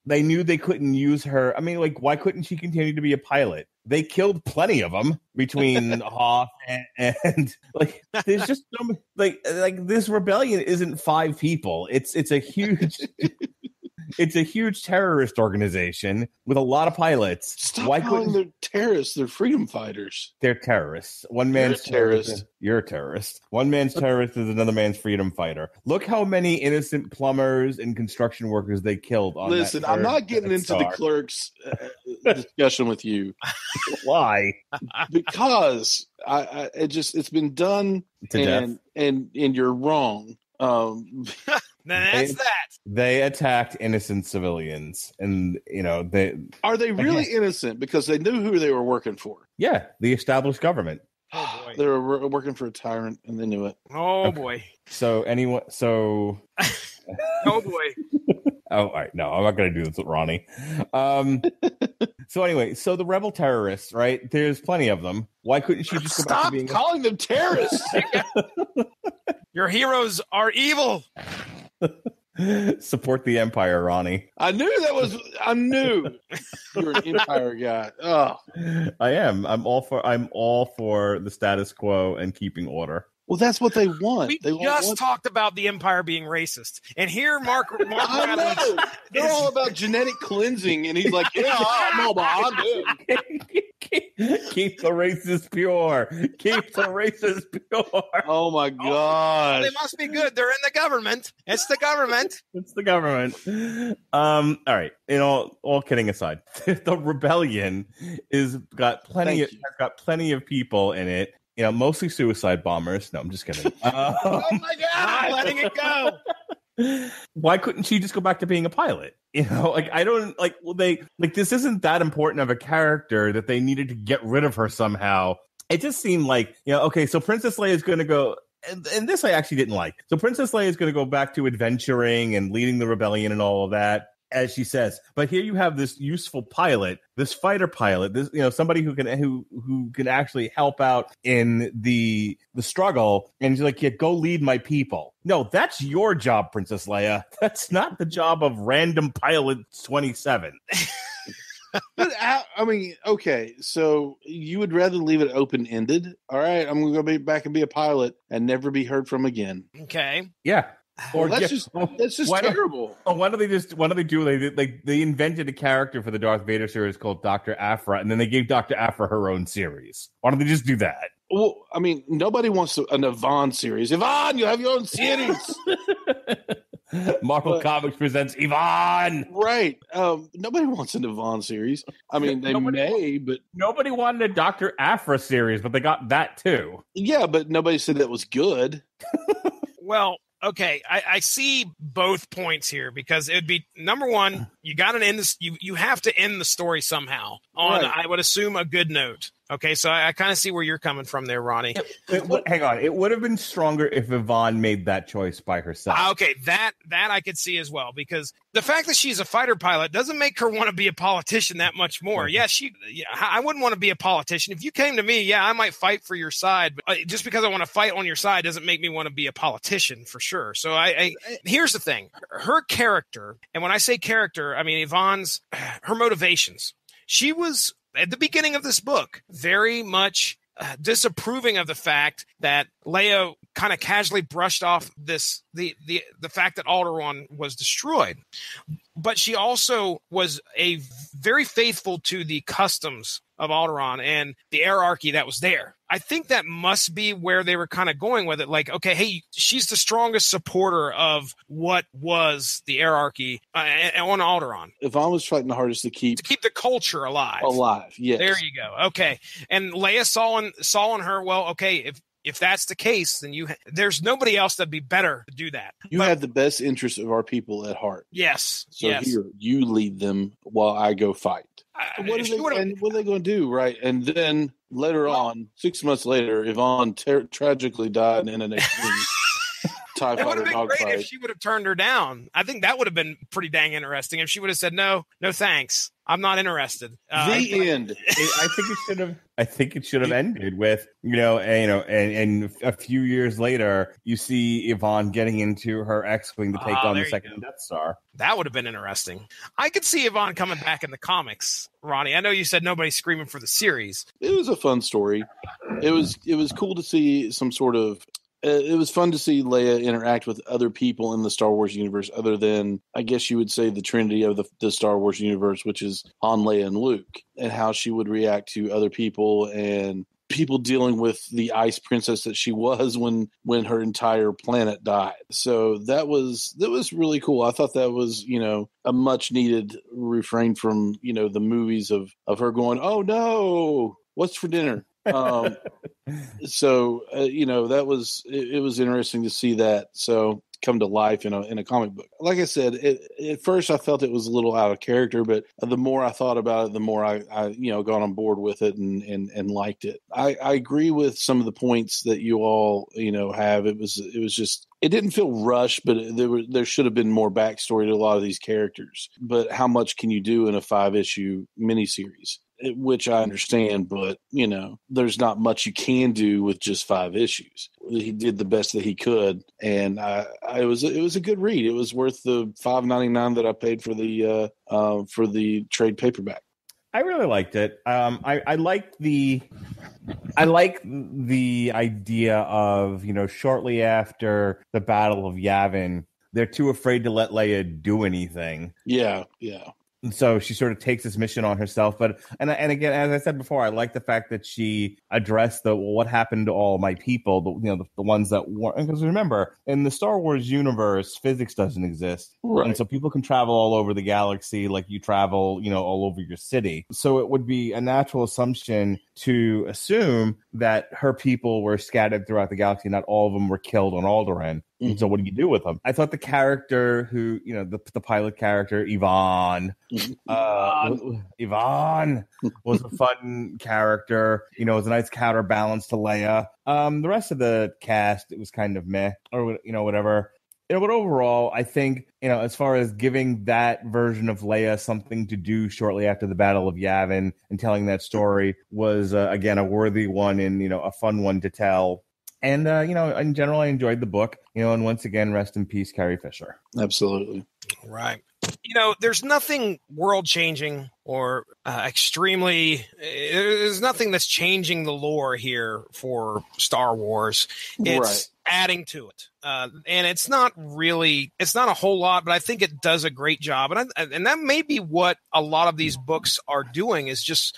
they knew they couldn't use her. I mean, like, why couldn't she continue to be a pilot? They killed plenty of them between Hoth and like, there's just so many, like this rebellion isn't 5 people. It's a huge... It's a huge terrorist organization with a lot of pilots. Stop calling them terrorists. They're freedom fighters. They're terrorists. One man's terrorist. You're a terrorist. One man's terrorist is another man's freedom fighter. Look how many innocent plumbers and construction workers they killed. Listen, I'm not getting into the clerks discussion with you. Why? Because it's been done to death. And you're wrong. That's that. They attacked innocent civilians, and are they really innocent because they knew who they were working for? Yeah, the established government. Oh boy, they were working for a tyrant, and they knew it. Oh boy. So oh boy. Oh, all right. No, I'm not going to do this with Ronnie. So anyway, so the rebel terrorists, right? There's plenty of them. Why couldn't she just go back to being... Stop calling them terrorists! Your heroes are evil. Support the Empire, Ronnie. I knew you were an Empire guy. Oh, I am. I'm all for the status quo and keeping order. Well, that's what they want. We just talked about the Empire being racist, and here Mark Adams, they're all about genetic cleansing, and he's like, "Yeah, no, but I'm good." Keep the racists pure. Keep the racists pure. Oh my God! They must be good. They're in the government. It's the government. It's the government. All right. All kidding aside, the rebellion has got plenty of people in it. You know, mostly suicide bombers. No, I'm just kidding. Oh my God! I'm letting it go. Why couldn't she just go back to being a pilot? You know, like, I don't like. Well, this isn't that important of a character that they needed to get rid of her somehow. It just seemed like, okay, so Princess Leia is going to go, and this I actually didn't like. So Princess Leia is going to go back to adventuring and leading the rebellion and all of that. as she says. But here you have this useful pilot, this fighter pilot, this somebody who can actually help out in the struggle, and she's like, yeah, go lead my people. No, that's your job, Princess Leia. That's not the job of random pilot 27. But I mean, okay, so you would rather leave it open-ended? All right, I'm going to go back and be a pilot and never be heard from again. Okay. Yeah. Or that's just terrible. Why don't they invented a character for the Darth Vader series called Dr. Aphra, and then they gave Dr. Aphra her own series. Why don't they just do that? Well, I mean, nobody wants an Yvonne series. Yvonne, you have your own series. Marvel Comics presents Yvonne. Right. Nobody wants an Yvonne series. I mean, but nobody wanted a Dr. Aphra series, but they got that too. Yeah, but nobody said that was good. Well, okay, I see both points here because it would be number one, you got to end this. You have to end the story somehow on, right. I would assume, a good note. Okay, so I kind of see where you're coming from there, Ronnie. Hang on, it would have been stronger if Yvonne made that choice by herself. Okay, that I could see as well, because the fact that she's a fighter pilot doesn't make her want to be a politician that much more. Mm-hmm. Yeah, I wouldn't want to be a politician. If you came to me, yeah, I might fight for your side, but just because I want to fight on your side doesn't make me want to be a politician for sure. So here's the thing: her character, and when I say character, I mean Yvonne's her motivations. She was, at the beginning of this book, very much disapproving of the fact that Leia kind of casually brushed off the fact that Alderaan was destroyed. But she also was very faithful to the customs of Alderaan and the hierarchy that was there. I think that must be where they were kind of going with it. Like, okay, hey, she's the strongest supporter of what was the hierarchy on Alderaan. Yvonne was fighting the hardest to keep the culture alive. Yes. There you go. Okay. And Leia saw in her, well, okay, if that's the case, then there's nobody else that'd be better to do that. You have the best interests of our people at heart. Yes. So here, you lead them while I go fight. What are they going to do, right? And then later on, 6 months later, Yvonne tragically died in an extreme TIE It would fighter have been great dogfight. if she would have turned her down. I think that would have been pretty dang interesting if she would have said, no thanks. I'm not interested. The end. I think it should have ended with, and a few years later, you see Yvonne getting into her X-Wing to take on the second Death Star. That would have been interesting. I could see Yvonne coming back in the comics, Ronnie. I know you said nobody's screaming for the series. It was a fun story. It was cool to see some sort of. It was fun to see Leia interact with other people in the Star Wars universe, other than, I guess you would say, the Trinity of the Star Wars universe, which is Han, Leia, and Luke, and how she would react to other people and people dealing with the ice princess that she was when her entire planet died. So that was really cool. I thought that was, a much needed refrain from, the movies of her going, oh no, what's for dinner? So that was it was interesting to see that come to life in a comic book. Like I said, at first I felt it was a little out of character, but the more I thought about it, the more I got on board with it and liked it. I agree with some of the points that you all have. It was just, it didn't feel rushed, but there should have been more backstory to a lot of these characters. But how much can you do in a 5-issue miniseries? Which I understand, but there's not much you can do with just 5 issues. He did the best that he could, and it was a good read. It was worth the $5.99 that I paid for the trade paperback. I really liked it. I like the idea of shortly after the Battle of Yavin, they're too afraid to let Leia do anything. Yeah. And so she sort of takes this mission on herself. But and again, as I said before, I like the fact that she addressed what happened to all my people, the ones that weren't. Because remember, in the Star Wars universe, physics doesn't exist. Right. And so people can travel all over the galaxy like you travel, all over your city. So it would be a natural assumption to assume that her people were scattered throughout the galaxy. Not all of them were killed on Alderaan. Mm-hmm. So what do you do with them? I thought the character who, the pilot character, Yvonne was a fun character. It was a nice counterbalance to Leia. The rest of the cast, it was kind of meh or, whatever. but overall, I think, as far as giving that version of Leia something to do shortly after the Battle of Yavin and telling that story was, again, a worthy one and, a fun one to tell. And, in general, I enjoyed the book, and once again, rest in peace, Carrie Fisher. Absolutely. Right. There's nothing world-changing or there's nothing that's changing the lore here for Star Wars. It's adding to it. And it's not a whole lot, but I think it does a great job. And that may be what a lot of these books are doing, is just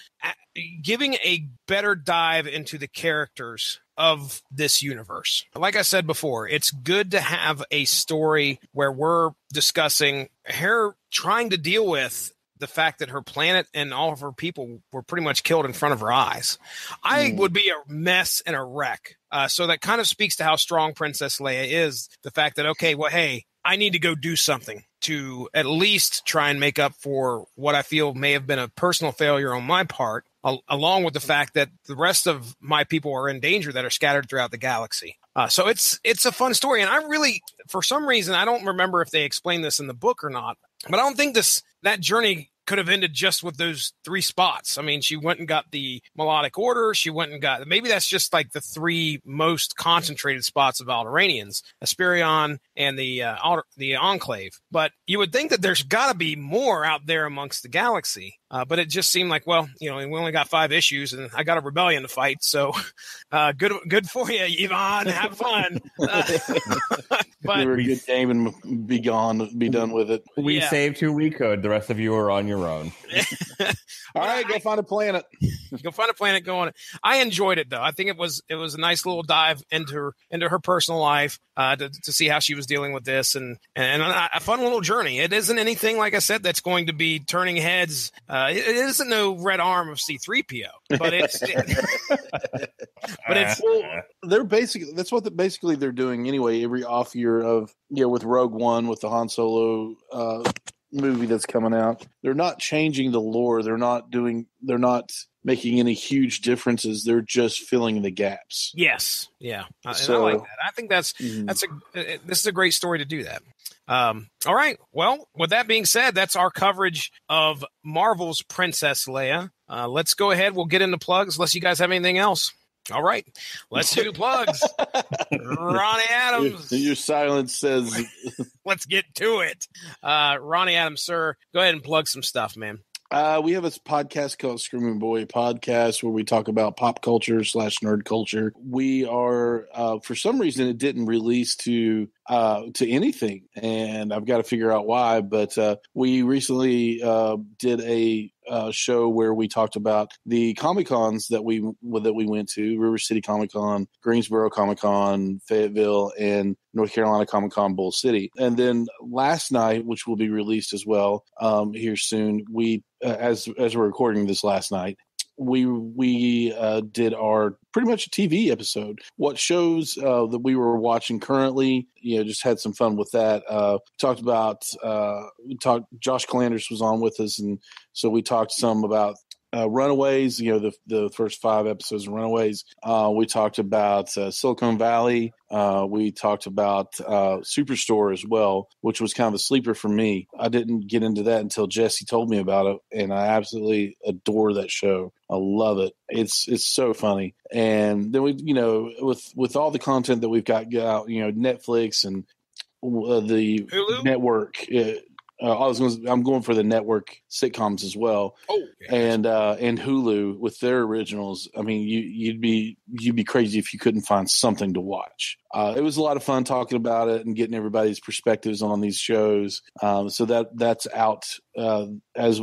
giving a better dive into the characters of this universe. Like I said before, it's good to have a story where we're discussing her trying to deal with the fact that her planet and all of her people were pretty much killed in front of her eyes. I would be a mess and a wreck. So that kind of speaks to how strong Princess Leia is. The fact that, okay, well, hey, I need to go do something to at least try and make up for what I feel may have been a personal failure on my part, along with the fact that the rest of my people are in danger that are scattered throughout the galaxy. So it's a fun story. And I really, for some reason, I don't remember if they explained this in the book or not, but I don't think that journey could have ended just with those 3 spots. I mean, she went and got the melodic order. She went and got, maybe that's just like the 3 most concentrated spots of Alderaanians, Asperion and the Enclave. But you would think that there's got to be more out there amongst the galaxy. But it just seemed like, well, we only got 5 issues and I got a rebellion to fight. So good for you, Yvonne. Have fun. But give her a good game and be done with it. We saved who we could. The rest of you are on your own. All right, go find a planet. Go find a planet. Go on it. I enjoyed it though. I think it was a nice little dive into her personal life to see how she was dealing with this and a fun little journey. It isn't anything, like I said, that's going to be turning heads. It isn't no red arm of C-3PO, but they're basically, that's what basically they're doing anyway. Every off year of, with Rogue One, with the Han Solo movie that's coming out, they're not changing the lore. They're not making any huge differences. They're just filling the gaps. Yes. Yeah. And I like that. I think this is a great story to do that. All right. Well, with that being said, that's our coverage of Marvel's Princess Leia. Let's go ahead. We'll get into plugs unless you guys have anything else. All right. Let's do plugs. Ronnie Adams. Your silence says. Let's get to it. Ronnie Adams, sir, go ahead and plug some stuff, man. We have a podcast called Screaming Boy Podcast where we talk about pop culture / nerd culture. We are, for some reason, it didn't release to anything, and I've got to figure out why. But we recently did a show where we talked about the Comic-Cons that we went to: River City Comic-Con, Greensboro Comic-Con, Fayetteville, and North Carolina Comic-Con Bull City. And then last night, which will be released as well here soon, we as we're recording this last night, we did our pretty much a TV episode. What shows that we were watching currently, just had some fun with that. Josh Calanders was on with us, and so we talked some about Runaways, the first 5 episodes of Runaways. We talked about Silicon Valley. We talked about Superstore as well, which was kind of a sleeper for me. I didn't get into that until Jesse told me about it, and I absolutely adore that show. I love it. It's so funny. And then we, with all the content that we've got out, Netflix and the Hulu? network. I'm going for the network sitcoms as well. Oh, and Hulu with their originals. I mean, you'd be crazy if you couldn't find something to watch. It was a lot of fun talking about it and getting everybody's perspectives on these shows. So that's out as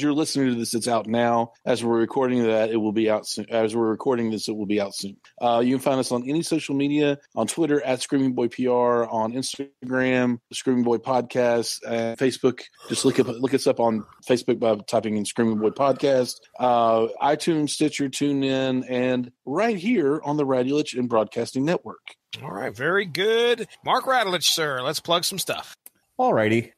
you're listening to this. It's out now. As we're recording that, it will be out soon. As we're recording this, it will be out soon. You can find us on any social media: on Twitter at Screaming Boy PR, on Instagram Screaming Boy Podcast, and Facebook. Just look us up on Facebook by typing in Screaming Boy Podcast. iTunes, Stitcher, TuneIn, and right here on the Radulich and Broadcasting Network. All right, very good. Mark Radulich, sir, let's plug some stuff. Alrighty.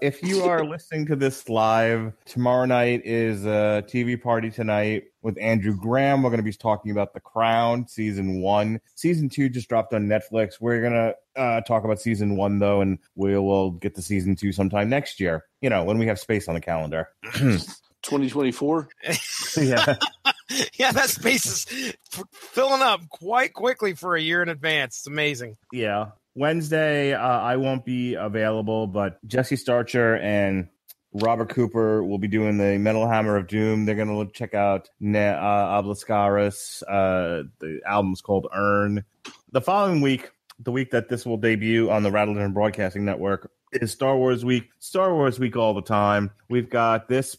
If you are listening to this live, tomorrow night is a TV party tonight with Andrew Graham. We're going to be talking about The Crown season 1. Season 2 just dropped on Netflix. We're going to talk about season 1 though, and we will get to season 2 sometime next year. When we have space on the calendar. 2024. Yeah. Yeah, that space is filling up quite quickly for a year in advance. It's amazing. Yeah. Wednesday, I won't be available, but Jesse Starcher and Robert Cooper will be doing the Metal Hammer of Doom. They're going to check out Obliscaris. The album's called Earn. The following week, the week that this will debut on the Radulich and Broadcasting Network, is Star Wars Week. Star Wars Week all the time. We've got this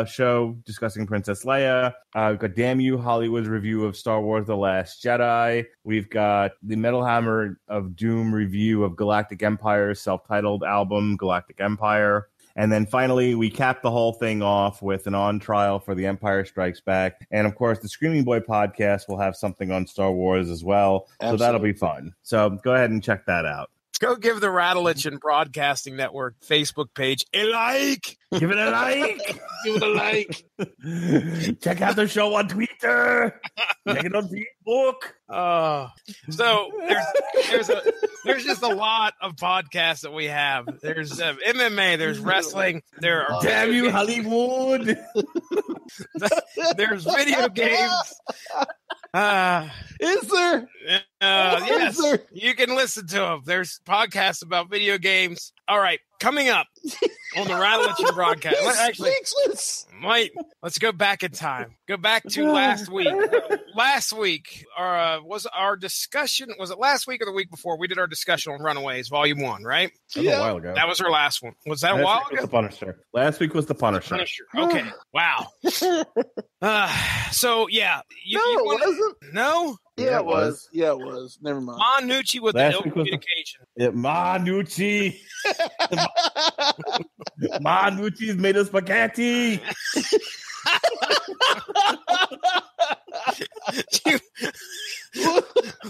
show discussing Princess Leia. We've got Damn You, Hollywood's review of Star Wars The Last Jedi. We've got the Metal Hammer of Doom review of Galactic Empire's self-titled album, Galactic Empire. And then finally, we cap the whole thing off with an on-trial for The Empire Strikes Back. And, of course, the Screaming Boy podcast will have something on Star Wars as well. Absolutely. So that'll be fun. So go ahead and check that out. Go give the Radulich and Broadcasting Network Facebook page a like. Give it a like. Give it a like. Check out the show on Twitter. Check it on Facebook. So there's just a lot of podcasts that we have. There's MMA. There's wrestling. There are Damn You, Hollywood. There's video games. Is there? Yes, Is there? You can listen to them. There's podcasts about video games. All right, coming up on the Radulich and Broadcast. Let's go back in time. Go back to last week. Last week, was our discussion? Was it last week or the week before? We did our discussion on Runaways, Volume 1, right? That was a while ago. That was our last one. Was that a while ago? The Punisher. Last week was the Punisher. Okay. Wow. So yeah, it wasn't. No. Yeah, it was. Yeah, it was. Never mind. Manucci with the ill communication. Manucci. Manucci's made of spaghetti.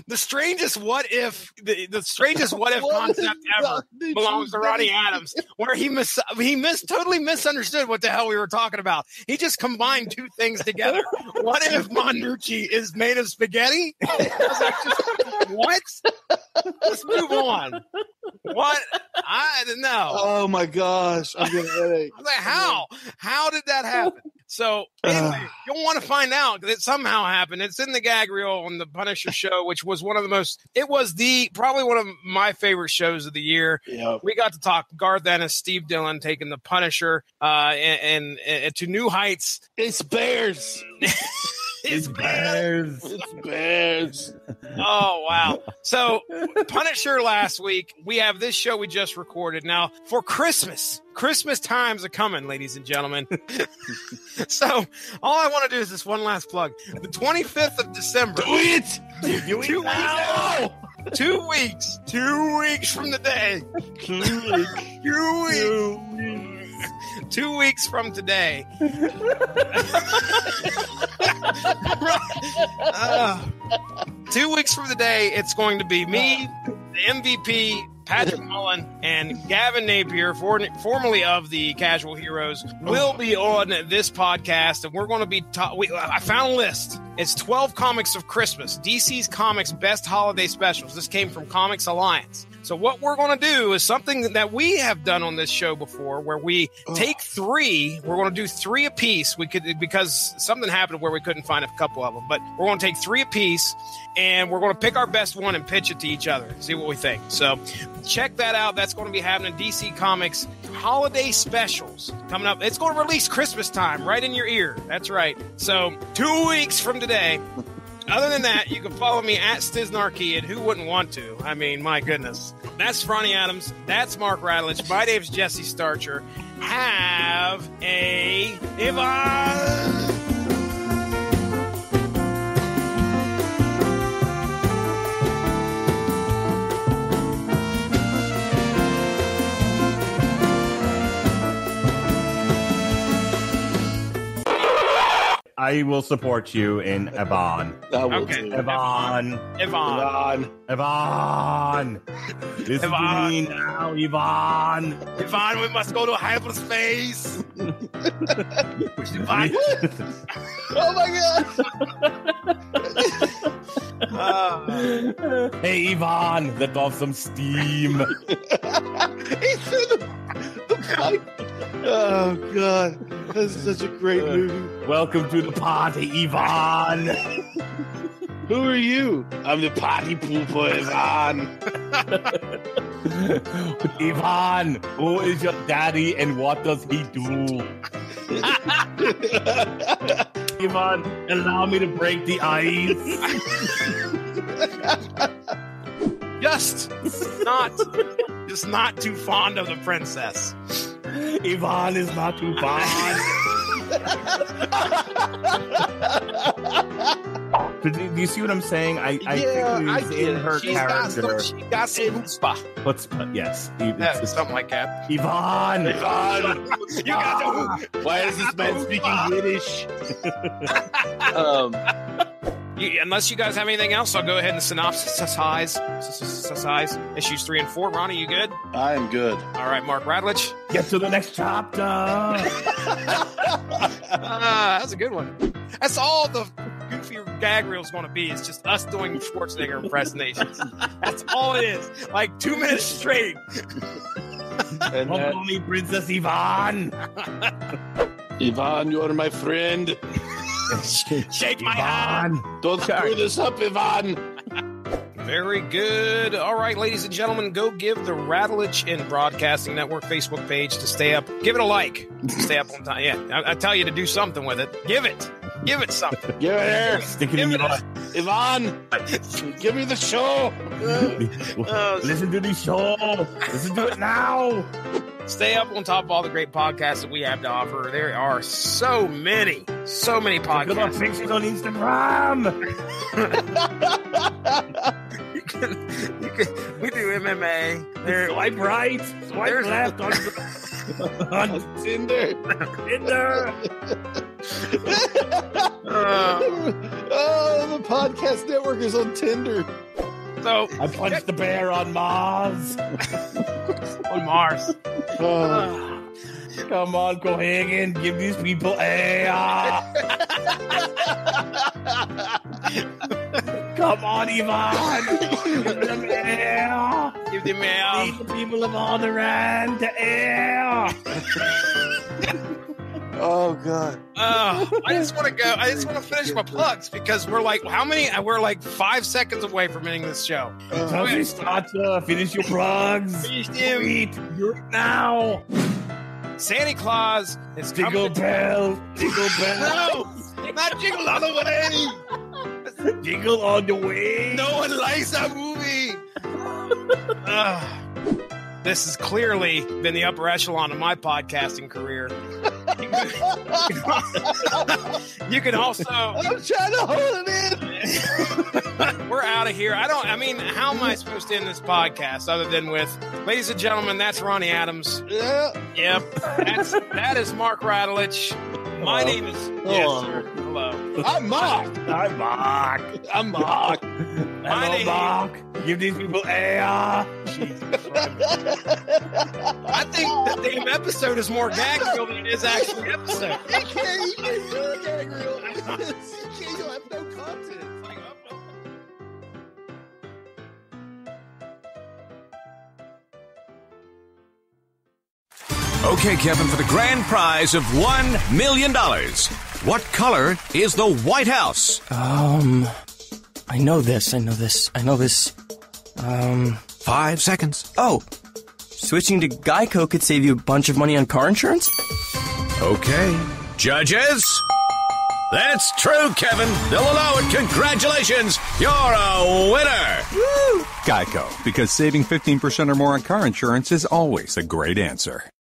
The strangest what if concept ever belongs to Ronnie Adams, where he totally misunderstood what the hell we were talking about. He just combined two things together. What if Manucci is made of spaghetti? What? Let's move on. What? I don't know. Oh my gosh, I'm getting a headache. I was like, how did that happen? So anyway, you'll want to find out that it somehow happened. It's in the gag reel on the Punisher show, which was probably one of my favorite shows of the year. Yep. We got to talk Garth Ennis, Steve Dillon taking the Punisher and to new heights. It's Bears. It's Bears. It's Bears. Oh, wow. So, Punisher last week. We have this show we just recorded. Now, for Christmas times are coming, ladies and gentlemen. So, all I want to do is this one last plug. The 25th of December. Do it! Do it now! 2 weeks. 2 weeks from the day. 2 weeks. 2 weeks. 2 weeks from today. 2 weeks from today, it's going to be me, the MVP, Patrick Mullen, and Gavin Napier, formerly of the Casual Heroes, will be on this podcast, and we're going to be I found a list. It's 12 comics of Christmas, DC's Comics Best Holiday Specials. This came from Comics Alliance. So what we're going to do is something that we have done on this show before, where we take three. We're going to do three apiece. Because something happened where we couldn't find a couple of them, but we're going to take three apiece, and we're going to pick our best one and pitch it to each other and see what we think. So check that out. That's going to be happening. DC Comics Holiday Specials coming up. It's going to release Christmas time right in your ear. That's right. So 2 weeks from today. Other than that, you can follow me at Stiznarkey, and who wouldn't want to? I mean, my goodness. That's Ronnie Adams. That's Mark Radulich. My name's Jesse Starcher. Have a Ivan. I will support you in Yvonne. Okay. Yvonne. Listen to me now, Yvonne. Yvonne, we must go to hyperspace. Oh my god! Hey, Ivan, let off some steam. He's through the pipe. Oh god, that's such a great movie. Welcome to the party, Ivan. Who are you? I'm the party pooper, Ivan. Ivan, who is your daddy and what does he do? Ivan, allow me to break the ice. Just not too fond of the princess. Ivan is not too fond. Do you see what I'm saying? I think it's in her character. She got some chutzpah. Yes. Yeah, something like that. Ivan! You got the Why is this man speaking Yiddish? Unless you guys have anything else, I'll go ahead and synopsize issues 3 and 4. Ronnie, you good? I am good. All right, Mark Radulich. Get to the next chapter. That's a good one. That's all the goofy gag reel is going to be. It's just us doing Schwarzenegger impersonations. That's all it is. Like 2 minutes straight. And Call me Princess Ivan. Ivan, you are my friend. Shake my hand. Don't screw this up, Ivan. Very good. All right, ladies and gentlemen, go give the Radulich and Broadcasting Network Facebook page to stay up. Give it a like. Stay up on time. Yeah, I tell you to do something with it. Give it. Give it something. Give it here. Stick it in your eye. Ivan, give me the show. Listen to the show. Listen to it now. Stay up on top of all the great podcasts that we have to offer. There are so many podcasts. Look at our pictures on Instagram. We do MMA. Swipe right. Swipe left on Tinder. The podcast network is on Tinder. So I punched the bear on Mars. on Mars. Come on, Cohagen, give these people air. Come on, Ivan. Give them air. Give them air. Lead the people of Alderaan to air. Oh God. I just want to finish my plugs because we're like, how many? We're like 5 seconds away from ending this show. Okay, Starcher, finish your plugs. Finish them. Sweet, do it now. Santa Claus is Jingle coming. bell, jingle bell. No, not Jingle All the Way. Jingle on the way. No one likes that movie. This has clearly been the upper echelon of my podcasting career. You can also. I'm trying to hold it in. We're out of here. How am I supposed to end this podcast other than with, ladies and gentlemen, that's Ronnie Adams. Yeah. Yep. That is Mark Radulich. My name is. Yes, sir. Hello. I'm Mark. I'm Mark. My Hello, name- Mark. Give these people air. I think the damn episode is more gag reel than it is actually episode. You can't do a gag reel. You'll have no content. Okay, Kevin, for the grand prize of $1 million. What color is the White House? I know this. 5 seconds. Oh, switching to Geico could save you a bunch of money on car insurance? Okay. Judges? That's true, Kevin. They'll allow it. Congratulations. You're a winner. Geico, because saving 15% or more on car insurance is always a great answer.